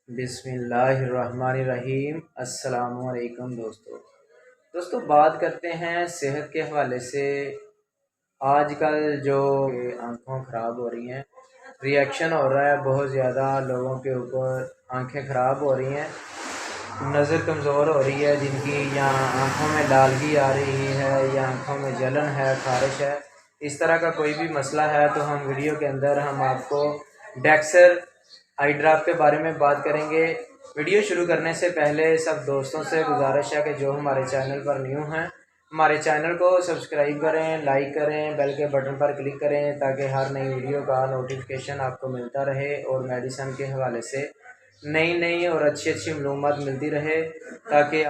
बिस्मिल्लाहिर्रहमानिर्रहीम। अस्सलामुअलैकुम दोस्तों बात करते हैं सेहत के हवाले से। आजकल जो आंखों ख़राब हो रही हैं, रिएक्शन हो रहा है बहुत ज़्यादा लोगों के ऊपर। आंखें ख़राब हो रही हैं, नज़र कमज़ोर हो रही है जिनकी, या आंखों में लालगी आ रही है, या आंखों में जलन है, खारिश है। इस तरह का कोई भी मसला है तो हम वीडियो के अंदर हम आपको डेक्सर आई ड्रॉप के बारे में बात करेंगे। वीडियो शुरू करने से पहले सब दोस्तों से गुजारिश है कि जो हमारे चैनल पर न्यू हैं, हमारे चैनल को सब्सक्राइब करें, लाइक करें, बेल के बटन पर क्लिक करें ताकि हर नई वीडियो का नोटिफिकेशन आपको मिलता रहे और मेडिसिन के हवाले से नई नई और अच्छी अच्छी मालूमात मिलती रहे, ताकि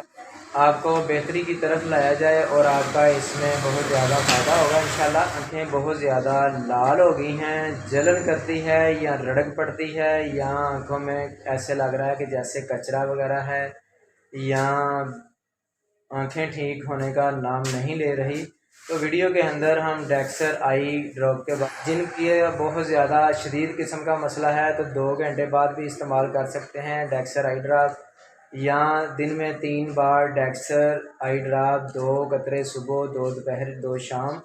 आपको बेहतरी की तरफ लाया जाए और आपका इसमें बहुत ज़्यादा फ़ायदा होगा इंशाल्लाह। आँखें बहुत ज़्यादा लाल हो गई हैं, जलन करती है या रड़क पड़ती है, या आँखों में ऐसे लग रहा है कि जैसे कचरा वगैरह है, या आँखें ठीक होने का नाम नहीं ले रही। तो वीडियो के अंदर हम डेक्सर आई ड्रॉप के बाद, जिनकी बहुत ज़्यादा शदीद किस्म का मसला है तो 2 घंटे बाद भी इस्तेमाल कर सकते हैं डेक्सर आई ड्रॉप, या दिन में 3 बार डेक्सर आई ड्रॉप, 2 कतरे सुबह, 2 दोपहर, 2 शाम।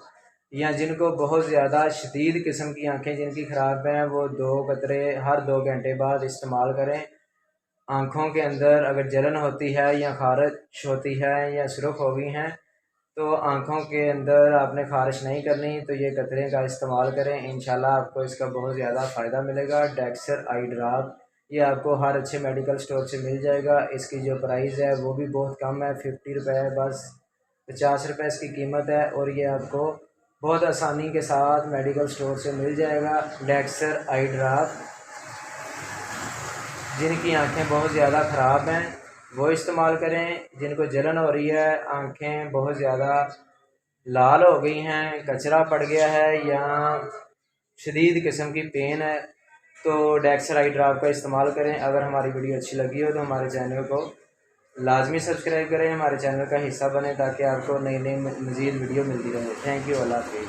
या जिनको बहुत ज़्यादा शदीद किस्म की आँखें जिनकी ख़राब हैं वो 2 कतरे हर 2 घंटे बाद इस्तेमाल करें। आँखों के अंदर अगर जलन होती है या खारिश होती है या सुर्ख हो गई हैं तो आँखों के अंदर आपने खारिश नहीं करनी, तो ये कतरे का इस्तेमाल करें। इंशाल्लाह आपको इसका बहुत ज़्यादा फ़ायदा मिलेगा। डेक्सर आई ड्रॉप ये आपको हर अच्छे मेडिकल स्टोर से मिल जाएगा। इसकी जो प्राइस है वो भी बहुत कम है, 50 रुपये, बस 50 रुपये इसकी कीमत है, और ये आपको बहुत आसानी के साथ मेडिकल स्टोर से मिल जाएगा। डेक्सर आई ड्रॉप जिनकी आंखें बहुत ज़्यादा ख़राब हैं वो इस्तेमाल करें। जिनको जलन हो रही है, आंखें बहुत ज़्यादा लाल हो गई हैं, कचरा पड़ गया है, या शदीद किस्म की पेन है, तो डेक्सर आई ड्रॉप का इस्तेमाल करें। अगर हमारी वीडियो अच्छी लगी हो तो हमारे चैनल को लाजमी सब्सक्राइब करें, हमारे चैनल का हिस्सा बने ताकि आपको नई नई मज़ीद वीडियो मिलती रहे। थैंक यू, अल्लाह हाफिज़।